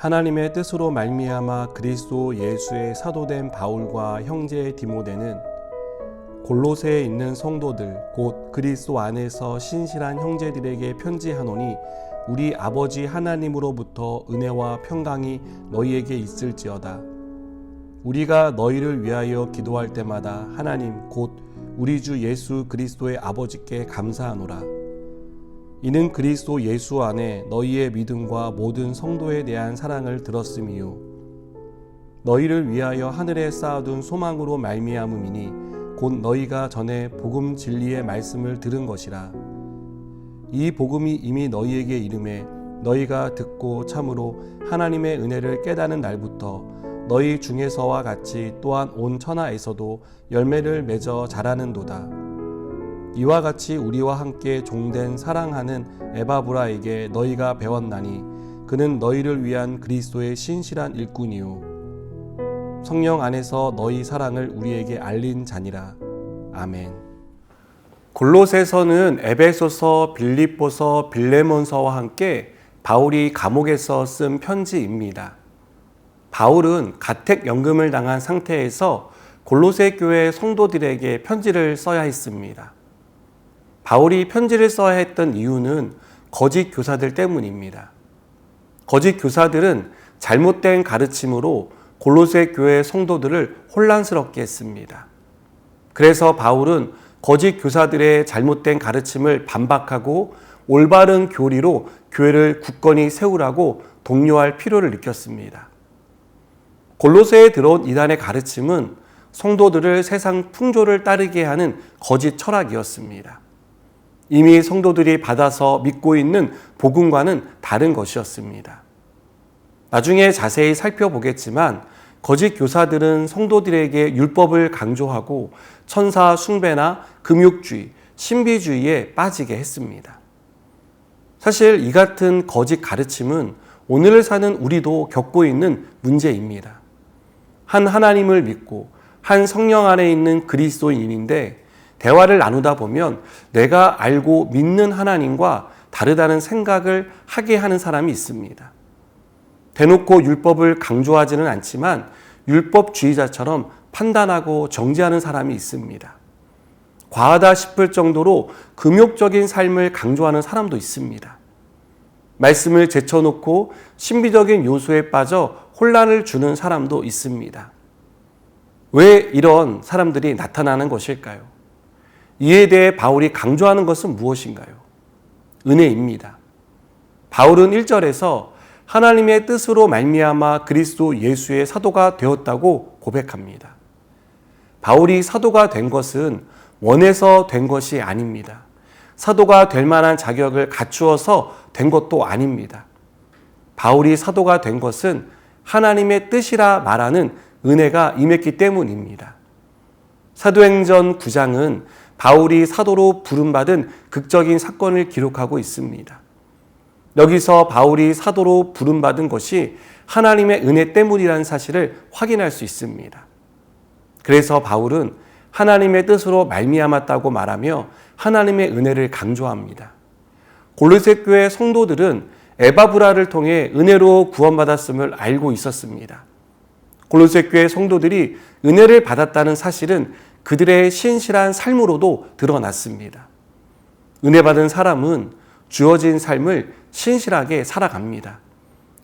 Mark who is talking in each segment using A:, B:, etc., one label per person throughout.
A: 하나님의 뜻으로 말미암아 그리스도 예수의 사도된 바울과 형제 디모데는 골로새에 있는 성도들 곧 그리스도 안에서 신실한 형제들에게 편지하노니 우리 아버지 하나님으로부터 은혜와 평강이 너희에게 있을지어다. 우리가 너희를 위하여 기도할 때마다 하나님 곧 우리 주 예수 그리스도의 아버지께 감사하노라. 이는 그리스도 예수 안에 너희의 믿음과 모든 성도에 대한 사랑을 들었음이요 너희를 위하여 하늘에 쌓아둔 소망으로 말미암음이니 곧 너희가 전에 복음 진리의 말씀을 들은 것이라. 이 복음이 이미 너희에게 이름에 너희가 듣고 참으로 하나님의 은혜를 깨닫는 날부터 너희 중에서와 같이 또한 온 천하에서도 열매를 맺어 자라는도다. 이와 같이 우리와 함께 종된 사랑하는 에바브라에게 너희가 배웠나니 그는 너희를 위한 그리스도의 신실한 일꾼이요 성령 안에서 너희 사랑을 우리에게 알린 자니라. 아멘. 골로새서는 에베소서, 빌립보서, 빌레몬서와 함께 바울이 감옥에서 쓴 편지입니다. 바울은 가택연금을 당한 상태에서 골로새 교회 성도들에게 편지를 써야 했습니다. 바울이 편지를 써야 했던 이유는 거짓 교사들 때문입니다. 거짓 교사들은 잘못된 가르침으로 골로새 교회 성도들을 혼란스럽게 했습니다. 그래서 바울은 거짓 교사들의 잘못된 가르침을 반박하고 올바른 교리로 교회를 굳건히 세우라고 독려할 필요를 느꼈습니다. 골로새에 들어온 이단의 가르침은 성도들을 세상 풍조를 따르게 하는 거짓 철학이었습니다. 이미 성도들이 받아서 믿고 있는 복음과는 다른 것이었습니다. 나중에 자세히 살펴보겠지만 거짓 교사들은 성도들에게 율법을 강조하고 천사 숭배나 금욕주의, 신비주의에 빠지게 했습니다. 사실 이 같은 거짓 가르침은 오늘을 사는 우리도 겪고 있는 문제입니다. 한 하나님을 믿고 한 성령 안에 있는 그리스도인인데 대화를 나누다 보면 내가 알고 믿는 하나님과 다르다는 생각을 하게 하는 사람이 있습니다. 대놓고 율법을 강조하지는 않지만 율법주의자처럼 판단하고 정죄하는 사람이 있습니다. 과하다 싶을 정도로 금욕적인 삶을 강조하는 사람도 있습니다. 말씀을 제쳐놓고 신비적인 요소에 빠져 혼란을 주는 사람도 있습니다. 왜 이런 사람들이 나타나는 것일까요? 이에 대해 바울이 강조하는 것은 무엇인가요? 은혜입니다. 바울은 1절에서 하나님의 뜻으로 말미암아 그리스도 예수의 사도가 되었다고 고백합니다. 바울이 사도가 된 것은 원해서 된 것이 아닙니다. 사도가 될 만한 자격을 갖추어서 된 것도 아닙니다. 바울이 사도가 된 것은 하나님의 뜻이라 말하는 은혜가 임했기 때문입니다. 사도행전 9장은 바울이 사도로 부름받은 극적인 사건을 기록하고 있습니다. 여기서 바울이 사도로 부름받은 것이 하나님의 은혜 때문이라는 사실을 확인할 수 있습니다. 그래서 바울은 하나님의 뜻으로 말미암았다고 말하며 하나님의 은혜를 강조합니다. 골로새 교회 성도들은 에바브라를 통해 은혜로 구원받았음을 알고 있었습니다. 골로새 교회 성도들이 은혜를 받았다는 사실은 그들의 신실한 삶으로도 드러났습니다. 은혜 받은 사람은 주어진 삶을 신실하게 살아갑니다.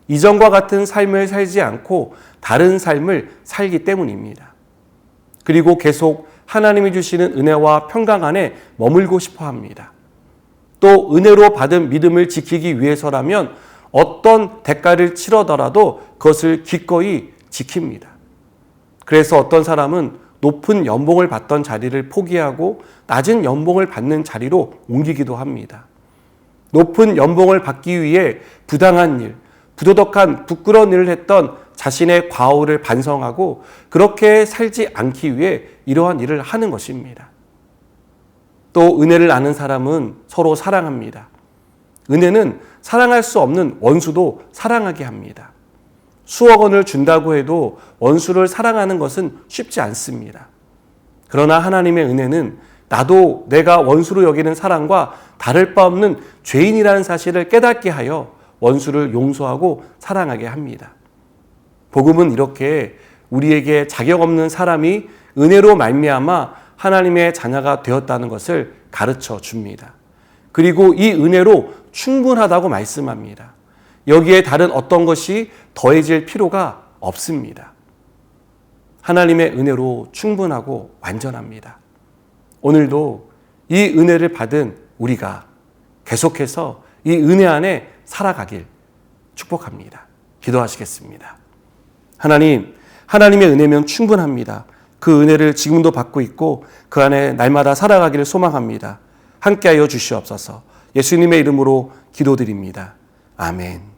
A: 이전과 같은 삶을 살지 않고 다른 삶을 살기 때문입니다. 그리고 계속 하나님이 주시는 은혜와 평강 안에 머물고 싶어 합니다. 또 은혜로 받은 믿음을 지키기 위해서라면 어떤 대가를 치르더라도 그것을 기꺼이 지킵니다. 그래서 어떤 사람은 높은 연봉을 받던 자리를 포기하고 낮은 연봉을 받는 자리로 옮기기도 합니다. 높은 연봉을 받기 위해 부당한 일, 부도덕한 부끄러운 일을 했던 자신의 과오를 반성하고 그렇게 살지 않기 위해 이러한 일을 하는 것입니다. 또 은혜를 아는 사람은 서로 사랑합니다. 은혜는 사랑할 수 없는 원수도 사랑하게 합니다. 수억 원을 준다고 해도 원수를 사랑하는 것은 쉽지 않습니다. 그러나 하나님의 은혜는 나도 내가 원수로 여기는 사람과 다를 바 없는 죄인이라는 사실을 깨닫게 하여 원수를 용서하고 사랑하게 합니다. 복음은 이렇게 우리에게 자격 없는 사람이 은혜로 말미암아 하나님의 자녀가 되었다는 것을 가르쳐 줍니다. 그리고 이 은혜로 충분하다고 말씀합니다. 여기에 다른 어떤 것이 더해질 필요가 없습니다. 하나님의 은혜로 충분하고 완전합니다. 오늘도 이 은혜를 받은 우리가 계속해서 이 은혜 안에 살아가길 축복합니다. 기도하시겠습니다. 하나님, 하나님의 은혜면 충분합니다. 그 은혜를 지금도 받고 있고 그 안에 날마다 살아가기를 소망합니다. 함께하여 주시옵소서. 예수님의 이름으로 기도드립니다. 아멘.